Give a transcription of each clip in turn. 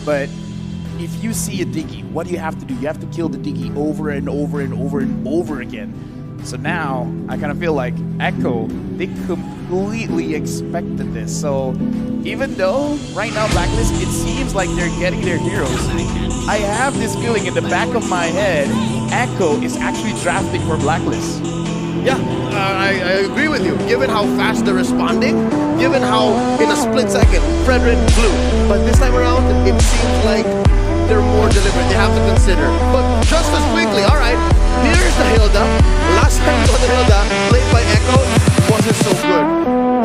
But if you see a Diggy, what do you have to do? You have to kill the Diggy over and over and over and over again. So now, I kind of feel like Echo, they completely expected this. So even though right now Blacklist, it seems like they're getting their heroes, I have this feeling in the back of my head, Echo is actually drafting for Blacklist. Yeah, I agree with you. Given how fast they're responding, given how in a split second, Frederick blew. But this time around, it seems like they're more deliberate. They have to consider. But just as quickly, all right, here's the Hilda. Last time we saw the Hilda, played by Echo, wasn't so good.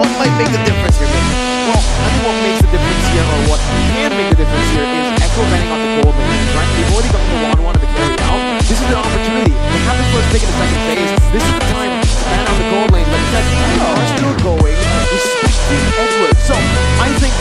What might make the difference here, maybe? Well, I think what makes the difference here, or what can make the difference here, is Echo running on the gold lane, right? They've already got the 1-1 of the carry out. This is their opportunity. They have the first pick in the second phase. This is the time to man on the gold lane. But instead, they are still going, respecting Edward. So, I think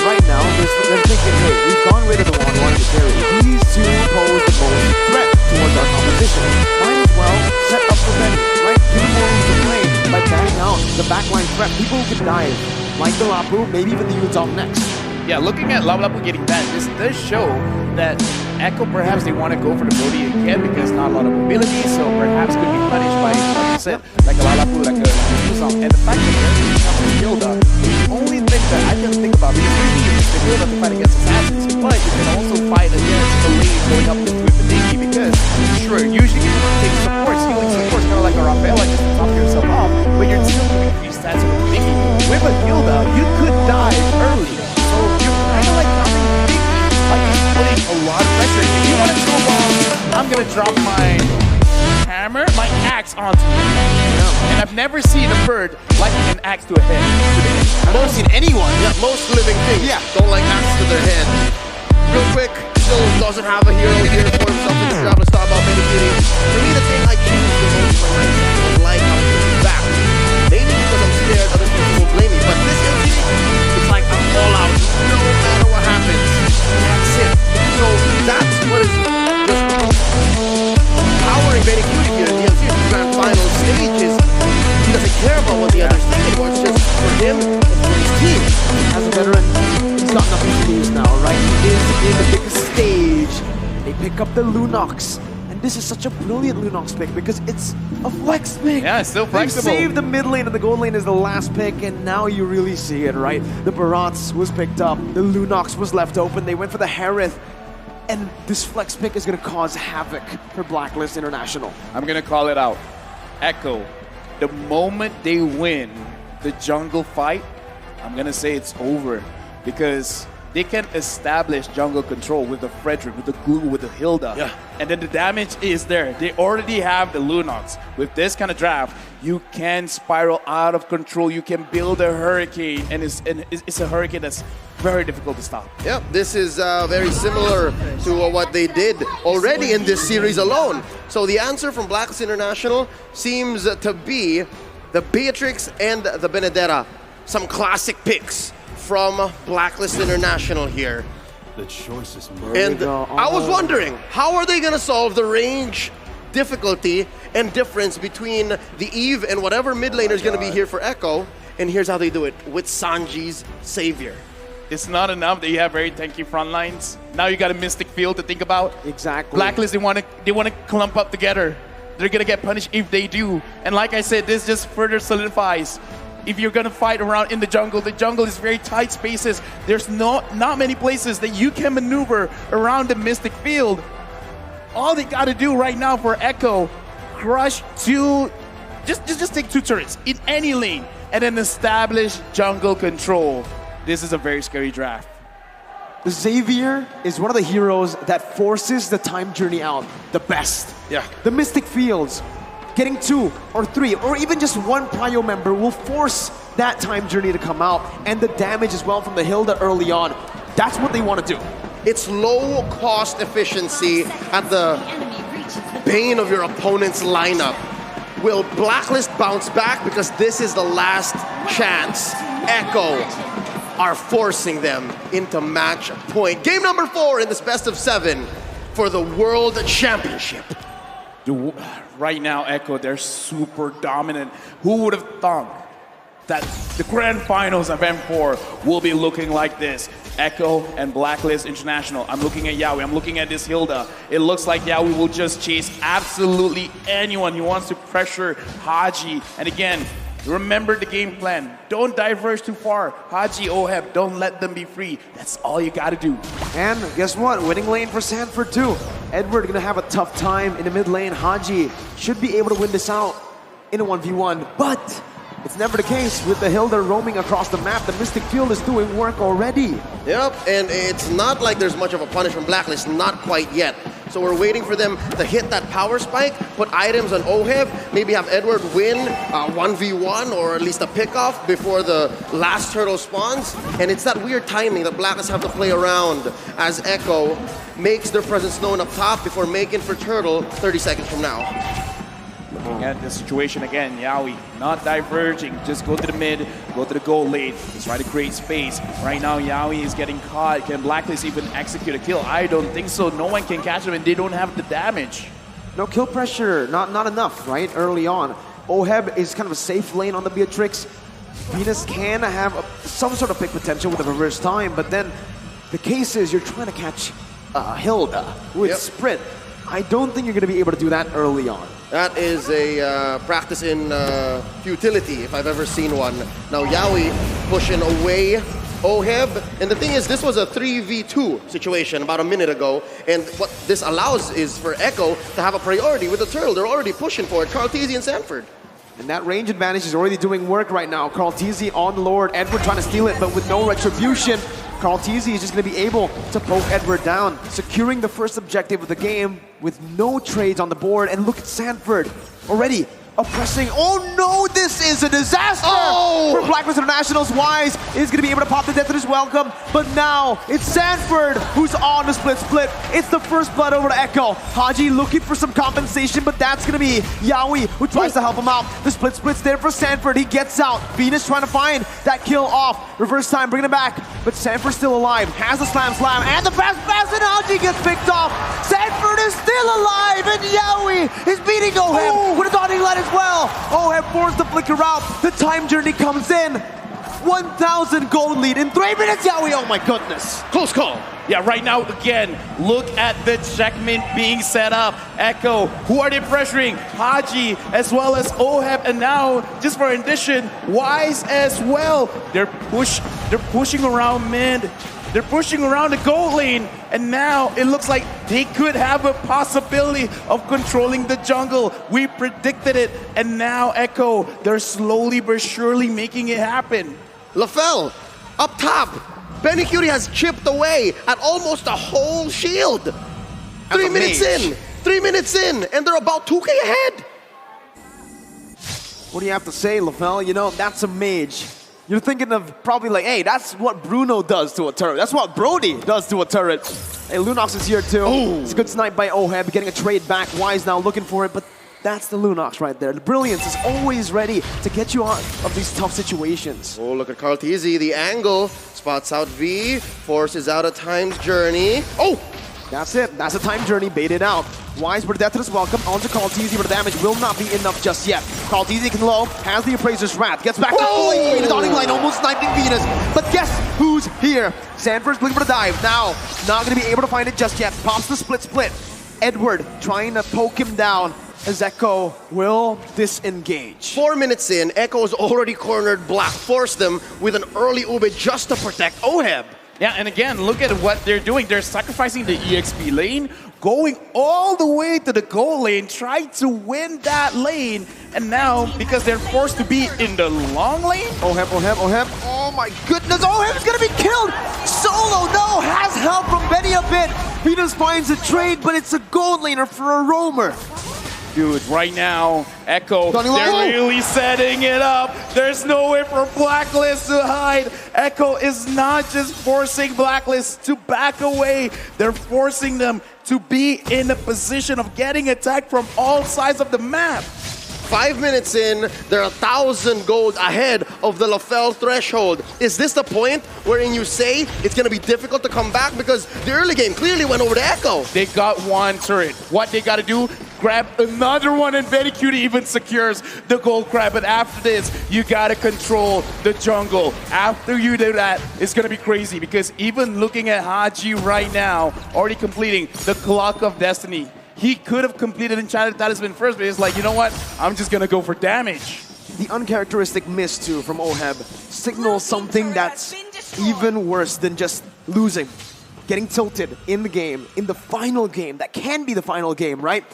right now, they're thinking, hey, we've gone rid of the 1-1 of the carry. These two pose the most threat towards our competition. Might as well set up for them, right? Give them more room to play by banning out the backline threat. People who can dive, like the Lapu, maybe even the Utah next. Yeah, looking at Lapu getting that, this does show that Echo perhaps they want to go for the Bodhi again because not a lot of mobility, so perhaps could be punished by, like you said, like a Lapu, like a Usam. And the fact that they're using Hilda, the only thing that I can think about, because we use the Hilda to fight against assassins, but you can also fight against the lane going up with the Diggy, because sure, usually you take supports, healing supports, kind of like a Rafaela, just to top yourself off, but you're still doing 3 stats with the Diggy. With a Hilda, you could die early. So you're kind of like dropping Diggy, like he's putting a lot of pressure. If you want to go long, I'm going to drop my hammer, my axe onto you. And I've never seen a bird liking an axe to a head. I've never seen anyone, most living things, don't like axes to their head. Real quick, still doesn't have a hero here for himself in the job to start about mitigating. For me, the thing I choose the most for myself is like how he's back. Maybe because I'm scared other people will blame me, but this LG, it's like I'm all out, no matter what happens. That's it. So that's what is just powering Benny Cutie here in the LG grand final stages. He doesn't care about what the others think anymore. It's just for him and for his team. As a veteran, he's got nothing to lose now, right? He is in the biggest stage. They pick up the Lunox. And this is such a brilliant Lunox pick because it's a flex pick. Yeah, it's still flexible. They saved the mid lane and the gold lane is the last pick, and now you really see it, right? The Barats was picked up, the Lunox was left open, they went for the Harith, and this flex pick is going to cause havoc for Blacklist International. I'm going to call it out. Echo, the moment they win the jungle fight, I'm going to say it's over because they can establish jungle control with the Frederick, with the Google, with the Hilda. Yeah. And then the damage is there. They already have the Lunox. With this kind of draft, you can spiral out of control. You can build a hurricane, and it's a hurricane that's very difficult to stop. Yep, this is very similar to what they did already in this series alone. So the answer from Blacklist International seems to be the Beatrix and the Benedetta. Some classic picks from Blacklist International here. The choice is And I was wondering, how are they going to solve the range difficulty and difference between the Eve and whatever mid laner is going to be here for Echo? And here's how they do it with Sanji's Savior. It's not enough that you have very tanky front lines. Now you got a Mystic Field to think about. Exactly. Blacklist, they want to clump up together. They're going to get punished if they do. And like I said, this just further solidifies if you're going to fight around in the jungle is very tight spaces. There's not many places that you can maneuver around the Mystic Field. All they got to do right now for Echo, crush two, just take 2 turrets in any lane and then establish jungle control. This is a very scary draft. The Xavier is one of the heroes that forces the time journey out the best. Yeah. The Mystic Fields, getting 2 or 3 or even just 1 Prio member will force that time journey to come out, and the damage as well from the Hilda early on. That's what they want to do. It's low cost efficiency at the bane of your opponent's lineup. Will Blacklist bounce back? Because this is the last chance. Echo are forcing them into match point. Game number 4 in this best of 7 for the World Championship. Right now, Echo, they're super dominant. Who would have thought that the grand finals of M4 will be looking like this. Echo and Blacklist International. I'm looking at Yawi. I'm looking at this Hilda. It looks like Yawi will just chase absolutely anyone. He wants to pressure Haji. And again, remember the game plan. Don't diverge too far. Haji, Oheb, don't let them be free. That's all you got to do. And guess what? Winning lane for Sanford too. Edward gonna have a tough time in the mid lane. Haji should be able to win this out in a 1v1, but it's never the case with the Hilda roaming across the map. The Mystic Field is doing work already. Yep, and it's not like there's much of a punish from Blacklist, not quite yet. So we're waiting for them to hit that power spike, put items on Oheb, maybe have Edward win 1v1 or at least a pickoff before the last turtle spawns. And it's that weird timing that Blacklist have to play around as Echo makes their presence known up top before making for turtle 30 seconds from now. Looking at the situation again, Yawi not diverging, just go to the mid, go to the goal lane, just try to create space. Right now, Yawi is getting caught. Can Blacklist even execute a kill? I don't think so. No one can catch him and they don't have the damage. No kill pressure, not enough, right? Early on. Oheb is kind of a safe lane on the Beatrix. Venus can have some sort of pick potential with a reverse time, but then the case is you're trying to catch Hilda with sprint. I don't think you're going to be able to do that early on. That is a practice in futility, if I've ever seen one. Now Yawi pushing away Oheb. And the thing is, this was a 3v2 situation about a minute ago. And what this allows is for Echo to have a priority with the turtle. They're already pushing for it. Carltesi and Sanford. And that range advantage is already doing work right now. Carltesi on Lord. Edward trying to steal it, but with no retribution. Carltesi is just going to be able to poke Edward down, securing the first objective of the game with no trades on the board. And look at Sanford already oppressing. Oh no, this is a disaster for Blacklist International's. Wise is going to be able to pop the death to his welcome, but now it's Sanford who's on the split. It's the first blood over to Echo. Haji looking for some compensation, but that's going to be Yawi who tries to help him out. The split's there for Sanford. He gets out. Venus trying to find that kill off. Reverse time, bringing it back, but Sanford's still alive. Has the slam, and the pass, and Haji gets picked off. Sanford is still alive, and Yawi is beating Oheb with a dawning light as well. Oheb forced the flicker out. The time journey comes in. 1,000 gold lead in 3 minutes, Yawi. Oh my goodness. Close call. Yeah, right now, again, look at the checkmate being set up. Echo, who are they pressuring? Haji, as well as Oheb, and now, just for addition, Wise as well. They're pushing around mid. They're pushing around the gold lane, and now it looks like they could have a possibility of controlling the jungle. We predicted it, and now Echo, they're slowly but surely making it happen. LaFell, up top. Benny Cutie has chipped away at almost a whole shield. 3 minutes in. 3 minutes in, and they're about 2K ahead. What do you have to say, LaFell? You know, that's a mage. You're thinking of probably like, hey, that's what Bruno does to a turret. That's what Brody does to a turret. Hey, Lunox is here too. It's a good snipe by Oheb, getting a trade back. Wise now looking for it, but that's the Lunox right there. The brilliance is always ready to get you out of these tough situations. Oh, look at Carltesi, the angle. Spots out V, forces out a time's journey. Oh! That's it. That's a time journey baited out. Wise with the death to his welcome. Onto Carltesi, but the damage will not be enough just yet. Carltesi can low, has the Appraiser's Wrath, gets back to full HP. The dawning light almost sniping Venus. But guess who's here? Sanford's looking for the dive. Now, not going to be able to find it just yet. Pops the split. Edward trying to poke him down as Echo will disengage. 4 minutes in, Echo's already cornered Black. Forced them with an early Ube just to protect Oheb. Yeah, and again, look at what they're doing. They're sacrificing the EXP lane, going all the way to the goal lane, trying to win that lane. And now, because they're forced to be in the long lane. Oheb. Oh my goodness, Oheb's gonna be killed! Solo, no, has help from Benny a bit. Venus finds a trade, but it's a gold laner for a roamer. Dude, right now, Echo, they're really setting it up. There's no way for Blacklist to hide. Echo is not just forcing Blacklist to back away. They're forcing them to be in a position of getting attacked from all sides of the map. 5 minutes in, they're 1,000 gold ahead of the LaFell threshold. Is this the point wherein you say it's going to be difficult to come back? Because the early game clearly went over to Echo. They got one turret. What they got to do, grab another one, and Very Cutie even secures the gold grab. But after this, you gotta control the jungle. After you do that, it's gonna be crazy, because even looking at Haji right now, already completing the Clock of Destiny, he could have completed Enchanted Talisman first, but he's like, you know what? I'm just gonna go for damage. The uncharacteristic miss too from Oheb signals something that's even worse than just losing. Getting tilted in the game, in the final game, that can be the final game, right?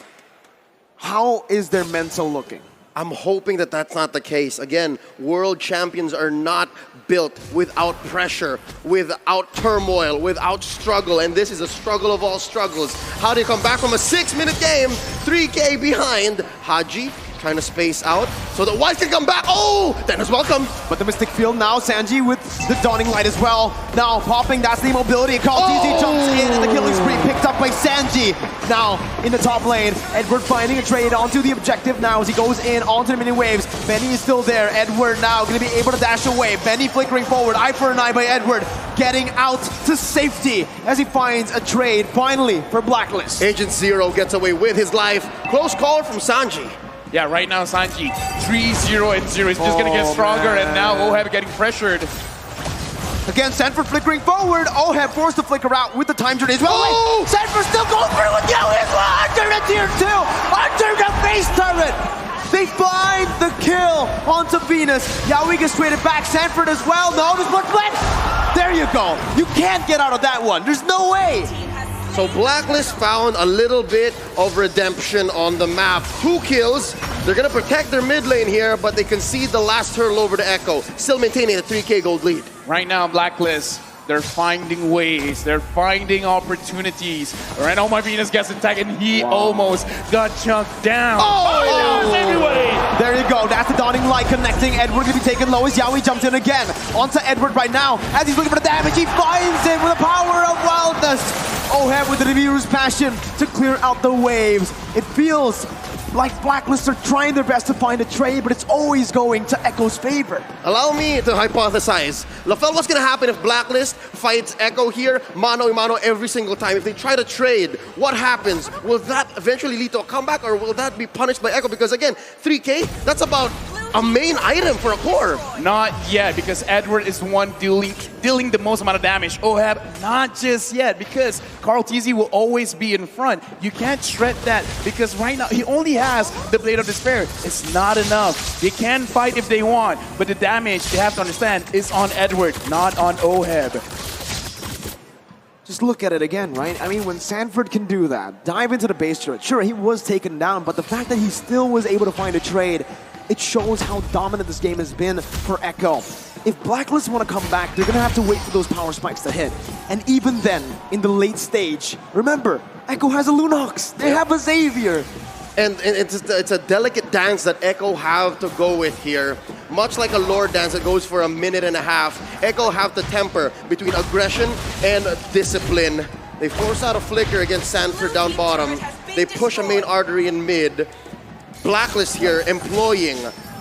How is their mental looking? I'm hoping that that's not the case. Again, world champions are not built without pressure, without turmoil, without struggle, and this is a struggle of all struggles. How do you come back from a 6-minute game, 3K behind? Haji trying to space out so that Wise can come back. Oh, Dennis, welcome. But the Mystic Field now, Sanji with the Dawning Light as well. Now popping, that's the mobility. Carl TZ jumps in and the killing spree picked up by Sanji. Now in the top lane, Edward finding a trade onto the objective now as he goes in onto the mini waves. Benny is still there. Edward now going to be able to dash away. Benny flickering forward. Eye for an eye by Edward. Getting out to safety as he finds a trade finally for Blacklist. Agent Zero gets away with his life. Close call from Sanji. Yeah, right now Sanji 3-0 and 0. He's just gonna get stronger, man. and now Oheb getting pressured. Again, Sanford flickering forward. Oheb forced to flicker out with the time journey as well. Oh! Sanford still going through with Yowie as well. Under the tier 2, under the base turret. They find the kill onto Venus. Yowie gets traded back. Sanford as well. No, there's one flip. There you go. You can't get out of that one. There's no way. So Blacklist found a little bit of redemption on the map. 2 kills. They're going to protect their mid lane here, but they concede the last hurdle over to Echo, still maintaining a 3K gold lead. Right now, Blacklist, they're finding ways, they're finding opportunities. Right now, my Venus gets attacked, and he almost got chunked down. Oh! Anyway. There you go. That's the Dawning Light connecting. Edward going to be taken low as Yowie jumps in again. Onto Edward right now. As he's looking for the damage, he finds it with the power of wildness. Oheb with the Nibiru's passion to clear out the waves. It feels like Blacklist are trying their best to find a trade, but it's always going to Echo's favor. Allow me to hypothesize. LaFell, what's going to happen if Blacklist fights Echo here, mano a mano every single time? If they try to trade, what happens? Will that eventually lead to a comeback, or will that be punished by Echo? Because again, 3K, that's about a main item for a core. Not yet, because Edward is the one dealing the most amount of damage. Oheb, not just yet, because Carl TZ will always be in front. You can't shred that, because right now he only has the Blade of Despair. It's not enough. They can fight if they want, but the damage, they have to understand, is on Edward, not on Oheb. Just look at it again, right? I mean, when Sanford can do that, dive into the base turret, sure, he was taken down, but the fact that he still was able to find a trade, it shows how dominant this game has been for Echo. If Blacklist want to come back, they're going to have to wait for those power spikes to hit. And even then, in the late stage, remember, Echo has a Lunox. They have a Xavier. And it's a delicate dance that Echo have to go with here. Much like a Lord dance that goes for a minute and a half, Echo have to temper between aggression and discipline. They force out a flicker against Sanford down bottom. They push a main artery in mid. Blacklist here employing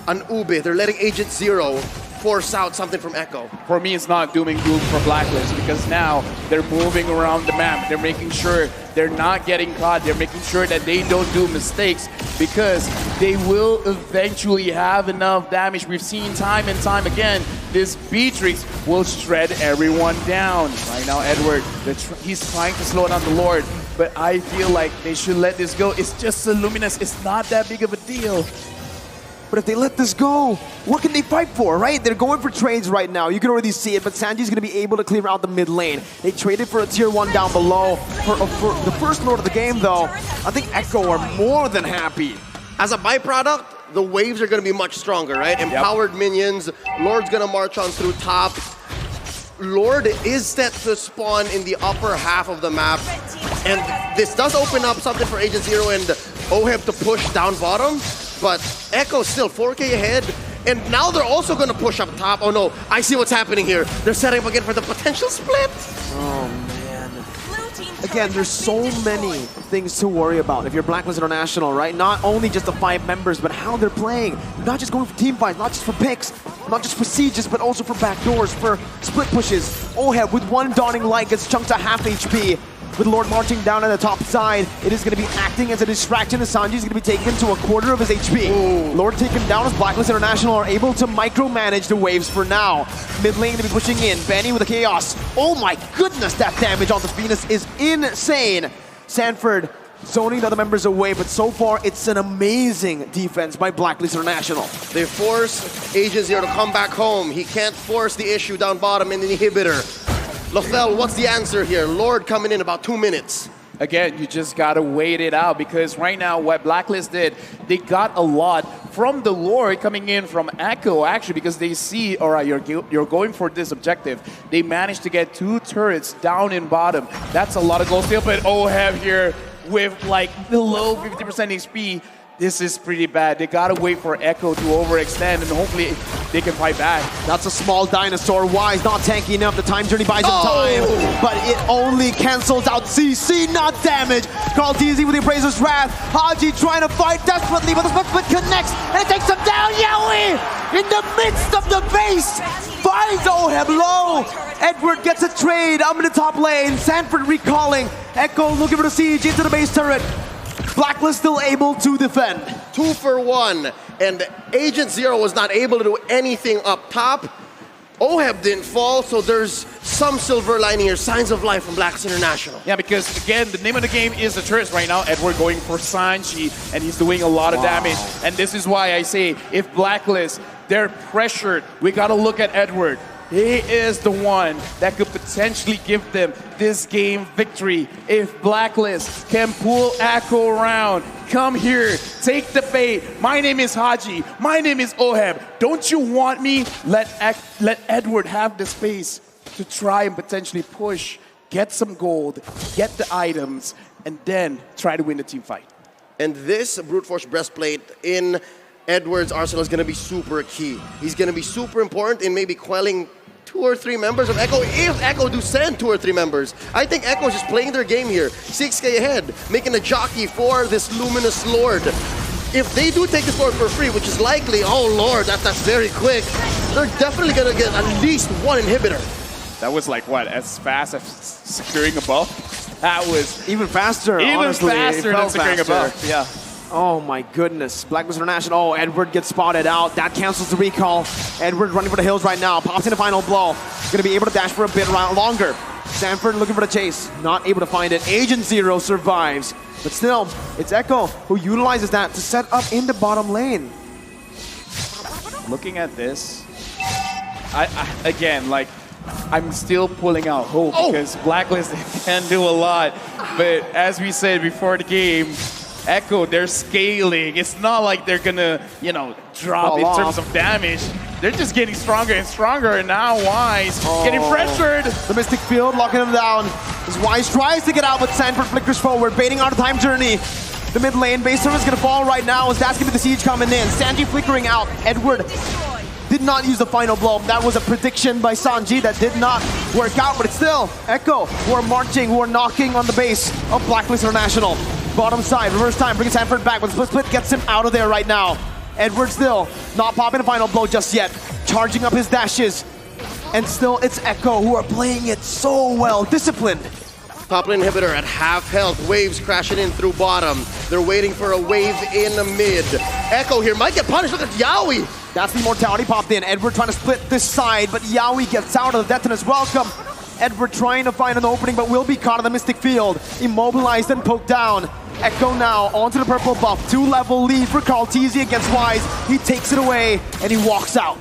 an Ube. They're letting Agent Zero force out something from Echo. For me, it's not doom and gloom for Blacklist, because now they're moving around the map. They're making sure they're not getting caught. They're making sure that they don't do mistakes, because they will eventually have enough damage. We've seen time and time again, this Beatrix will shred everyone down. Right now, Edward, he's trying to slow down the Lord, but I feel like they should let this go. It's just a Luminous. It's not that big of a deal. But if they let this go, what can they fight for, right? They're going for trades right now. You can already see it, but Sanji's going to be able to clear out the mid lane. They traded for a tier 1 down below. For the first Lord of the game, though, I think Echo are more than happy. As a byproduct, the waves are going to be much stronger, right? Empowered minions. Lord's going to march on through top. Lord is set to spawn in the upper half of the map. And this does open up something for Agent Zero and Oheb to push down bottom. But Echo's still 4K ahead. And now they're also going to push up top. Oh no, I see what's happening here. They're setting up again for the potential split. Oh man. Again, there's so many things to worry about if you're Blacklist International, right? Not only just the 5 members, but how they're playing. Not just going for team fights, not just for picks, not just for sieges, but also for backdoors, for split pushes. Oheb with one Dawning Light gets chunked to half HP. with Lord marching down on the top side. It is going to be acting as a distraction as Sanji is going to be taken to a quarter of his HP. Ooh. Lord taken down as Blacklist International are able to micromanage the waves for now. Mid lane to be pushing in. Benny with the chaos. Oh my goodness, that damage on the Venus is insane. Sanford zoning the other members away, but so far it's an amazing defense by Blacklist International. They force Agent Zero to come back home. He can't force the issue down bottom in the inhibitor. Lothel, what's the answer here? Lord coming in about 2 minutes. Again, you just gotta wait it out, because right now what Blacklist did, they got a lot from the Lord coming in from Echo, actually, because they see, all right, you're going for this objective. They managed to get 2 turrets down in bottom. That's a lot of gold still, but Oheb here with like below 50% HP. This is pretty bad. They gotta wait for Echo to overextend, and hopefully they can fight back. That's a small dinosaur. Wise not tanky enough. The time journey buys him time, but it only cancels out CC, not damage. Carl TZ with the Appraiser's Wrath. Haji trying to fight desperately, but the split connects, and it takes him down. Yowie in the midst of the base finds Oheb low. Edward gets a trade up in the top lane. Sanford recalling. Echo looking for the siege into the base turret. Blacklist still able to defend. 2 for 1, and Agent Zero was not able to do anything up top. Oheb didn't fall, so there's some silver lining here, signs of life from Blacklist International. Yeah, because again, the name of the game is the turrets right now. Edward going for Sanji, and he's doing a lot of damage. And this is why I say, if Blacklist, they're pressured, we gotta look at Edward. He is the one that could potentially give them this game victory. If Blacklist can pull Echo around, come here, take the bait. My name is Haji. My name is Oheb. Don't you want me? Let Edward have the space to try and potentially push, get some gold, get the items, and then try to win the team fight. And this Brute Force Breastplate in Edward's arsenal is going to be super key. He's going to be super important in maybe quelling 2 or 3 members of Echo, if Echo do send 2 or 3 members. I think Echo is just playing their game here, 6k ahead, making a jockey for this Luminous Lord. If they do take this Lord for free, which is likely, oh Lord, that's very quick, they're definitely going to get at least 1 inhibitor. That was like, what, as fast as securing a buff? That was Even faster, even honestly. faster than securing a buff. Yeah. Oh my goodness. Blacklist International. Oh, Edward gets spotted out. That cancels the recall. Edward running for the hills right now. Pops in the final blow. Gonna be able to dash for a bit longer. Sanford looking for the chase. Not able to find it. Agent Zero survives. But still, it's Echo who utilizes that to set up in the bottom lane. Looking at this, again, like, I'm still pulling out hope because Blacklist can do a lot. But as we said before the game, Echo, they're scaling. It's not like they're gonna, drop in terms of damage. They're just getting stronger and stronger, and now Wise getting pressured. The Mystic Field locking him down. As Wise tries to get out, but Sanford flickers forward, baiting out a time journey. The mid lane base server is gonna fall right now as that's gonna be the siege coming in. Sanji flickering out. Edward did not use the final blow. That was a prediction by Sanji that did not work out, but it's still Echo who are marching, who are knocking on the base of Blacklist International. Bottom side, reverse time, brings Sanford back, but split gets him out of there right now. Edward still not popping a final blow just yet. Charging up his dashes. And still, it's Echo who are playing it so well. Disciplined. Top lane inhibitor at half health. Waves crashing in through bottom. They're waiting for a wave in the mid. Echo here might get punished. Look at Yowie. That's the immortality popped in. Edward trying to split this side, but Yowie gets out of the detonus. Welcome. Edward trying to find an opening, but will be caught in the Mystic Field. Immobilized and poked down. Echo now onto the purple buff. 2-level lead for Carl TZ against Wise. He takes it away and he walks out.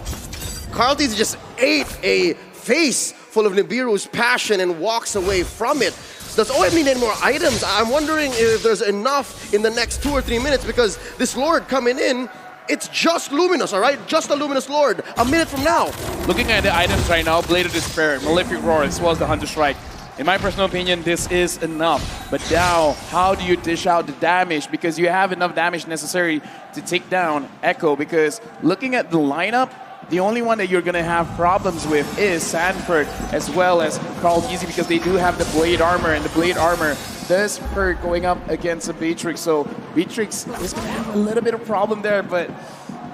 Carl TZ just ate a face full of Nibiru's passion and walks away from it. Does OM need any more items? I'm wondering if there's enough in the next 2 or 3 minutes, because this Lord coming in, it's just Luminous, all right? Just a Luminous Lord. A minute from now. Looking at the items right now, Blade of Despair, Malefic Roar, as well as the Hunter Strike. In my personal opinion, this is enough. But now, how do you dish out the damage? Because you have enough damage necessary to take down Echo. Because looking at the lineup, the only one that you're going to have problems with is Sanford, as well as Carl TZ, because they do have the Blade Armor, and the Blade Armor does hurt going up against a Beatrix. So Beatrix is going to have a little bit of problem there, but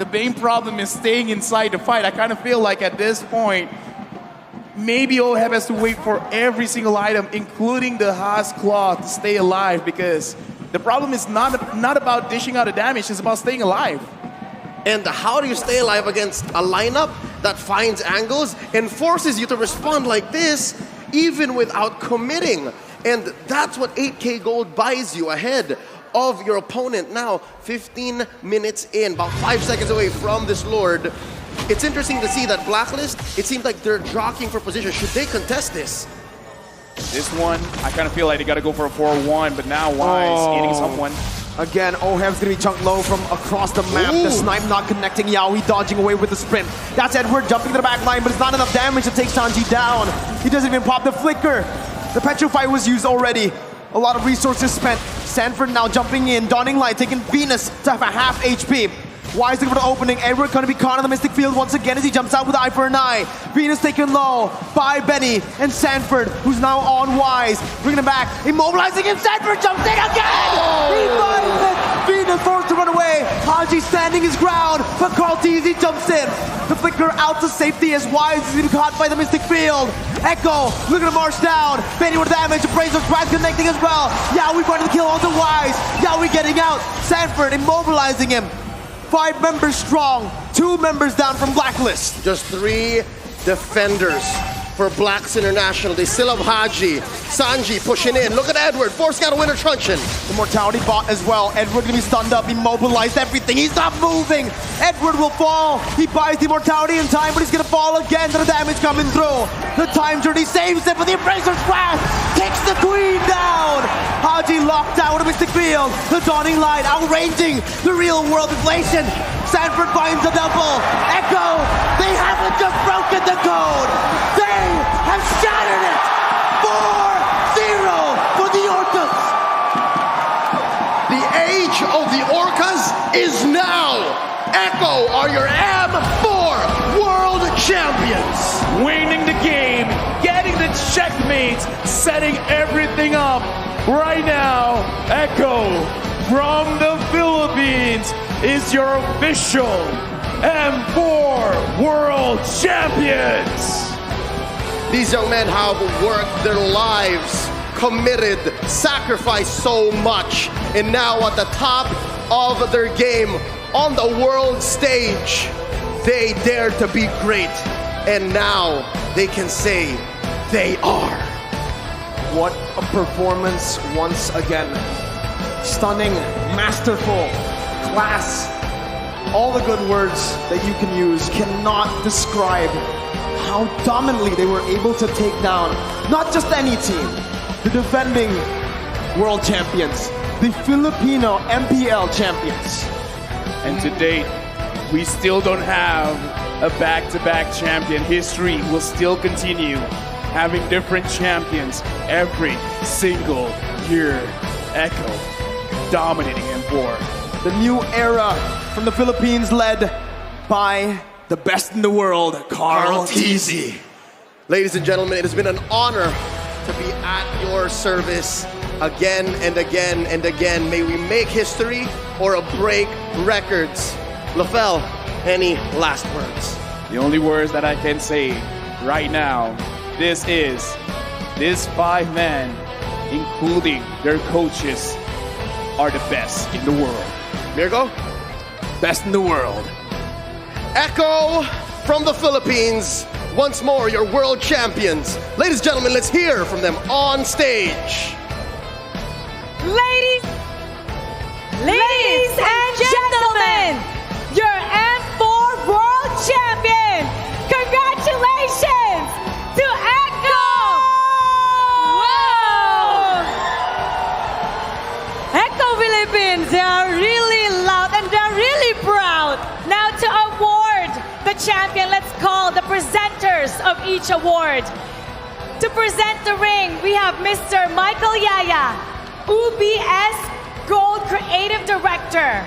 the main problem is staying inside the fight. I kind of feel like at this point, maybe Oheb has to wait for every single item, including the Haas Claw, to stay alive, because the problem is not about dishing out a damage, it's about staying alive. And how do you stay alive against a lineup that finds angles and forces you to respond like this, even without committing? And that's what 8K gold buys you ahead of your opponent. Now, 15 minutes in, about 5 seconds away from this Lord. It's interesting to see that Blacklist, it seems like they're jockeying for position. Should they contest this? This one, I kind of feel like they got to go for a 4-1, but now Wise eating someone. Again, Oheb's gonna be chunked low from across the map. Ooh. The snipe not connecting. Yaoi dodging away with the sprint. That's Edward jumping to the back line, but it's not enough damage to take Sanji down. He doesn't even pop the flicker. The Petrify was used already. A lot of resources spent. Sanford now jumping in, donning light, taking Venus to have a half HP. Wise looking for the opening. Edward gonna be caught in the Mystic Field once again as he jumps out with eye for an eye. Venus taken low by Benny and Sanford, who's now on Wise. Bringing him back, immobilizing him. Sanford jumps in again! He finds it! Venus forced to run away. Haji standing his ground, but Carl Teasy jumps in. The flicker out to safety as Wise is being caught by the Mystic Field. Echo looking to march down. Benny with damage. Appraiser's Brad connecting as well. Yaoi going to the kill onto Wise. Yaoi getting out. Sanford immobilizing him. 5 members strong, 2 members down from Blacklist. Just 3 defenders for Blacks International. They still have Haji, Sanji pushing in. Look at Edward, forcing out a winter truncheon. The mortality bot as well. Edward gonna be stunned up, immobilized, everything. He's not moving. Edward will fall. He buys the mortality in time, but he's gonna fall again to the damage coming through. The time journey saves it, but the Embracer's Wrath takes the queen down. Haji locked out with a Mystic Field. The dawning light outranging the real world inflation. Sanford finds a double. Echo, they haven't just broken the code. They have shattered it. 4-0 for the Orcas. The age of the Orcas is now. Echo are your M4 world champions. Winning the game, getting the checkmates, setting everything up. Right now, Echo from the Philippines is your official M4 World Champions. These young men have worked their lives, committed, sacrificed so much, and now at the top of their game on the world stage, they dare to be great, and now they can say they are. What a performance once again. Stunning, masterful, class. All the good words that you can use cannot describe how dominantly they were able to take down not just any team, the defending world champions, the Filipino MPL champions. And to date, we still don't have a back-to-back champion. History will still continue having different champions every single year. Echo dominating M4. The new era from the Philippines led by the best in the world, Carl Teasy. Ladies and gentlemen, it has been an honor to be at your service again and again and again. May we make history or break records. LaFell, any last words? The only words that I can say right now, this 5 men, including their coaches, are the best in the world. Mirko? Best in the world. Echo from the Philippines, once more your world champions. Ladies and gentlemen, let's hear from them on stage. Ladies and gentlemen, your M4 World Champion. Congratulations to Echo. Wow. Echo Philippines, they are really loud and they're really proud. Now to award the champion, let's call the presenters of each award. To present the ring, we have Mr. Michael Yaya, UBS Gold Creative Director.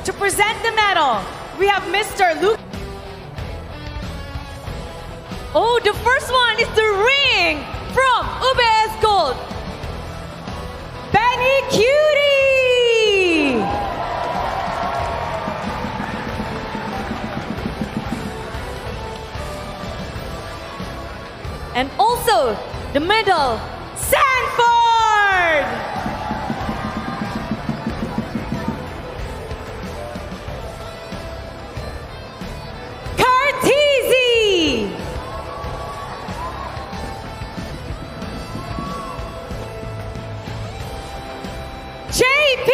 To present the medal, we have Mr. Luke. Oh, the first one is the ring from UBS Gold. Benny Cutie. the middle, Sanford! Cartesi! JP!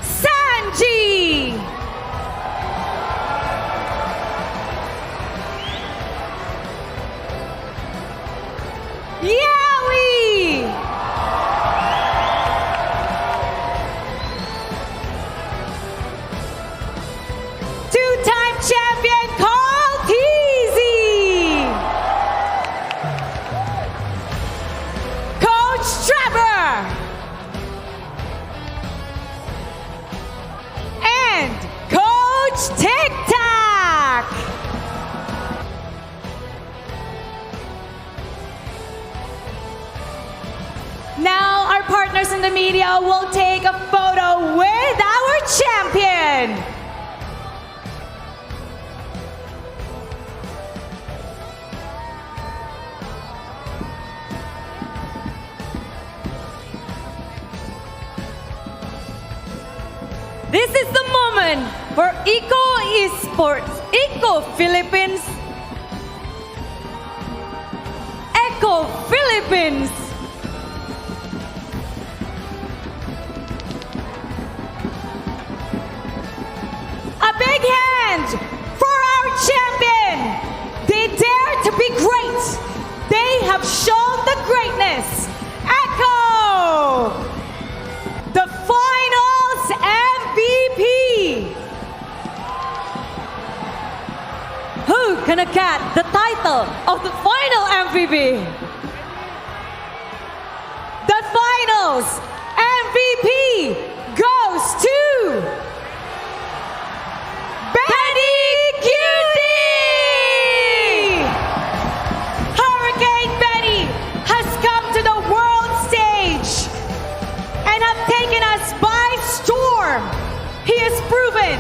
Sanji! Yowie! Two-time champion Carl Teasy! Coach Trevor! And Coach Tic Tac! Now our partners in the media will take a photo with our champion. This is the moment for Eco Esports, Eco Philippines, Eco Philippines. A big hand for our champion. They dare to be great. They have shown the greatness. Echo, the finals MVP. Who can get the title of the final MVP? The finals MVP goes to Benny Cutie! Hurricane Benny has come to the world stage and have taken us by storm. He has proven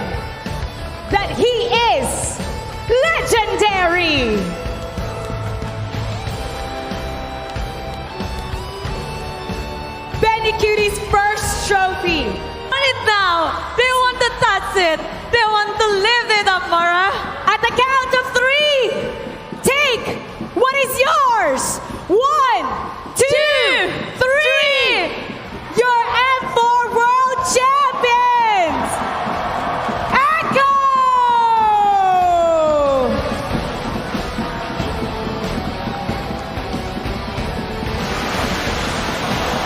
that he is legendary. Benny Cutie's first trophy. Want it now. They want to touch it. They want to live it up, Mara. At the count of 3, take what is yours. 1, 2, 3. Your M4 World Champions. Echo!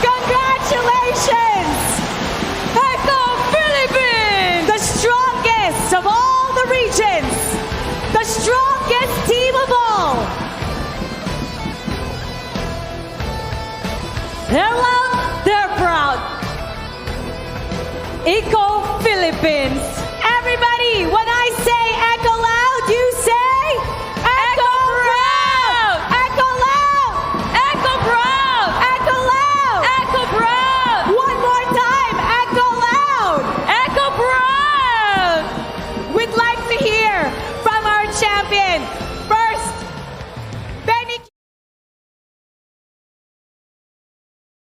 Congratulations! Echo Philippines! The strongest of all the regions! The strongest team of all! They're loud, they're proud. Eco Philippines. Everybody, what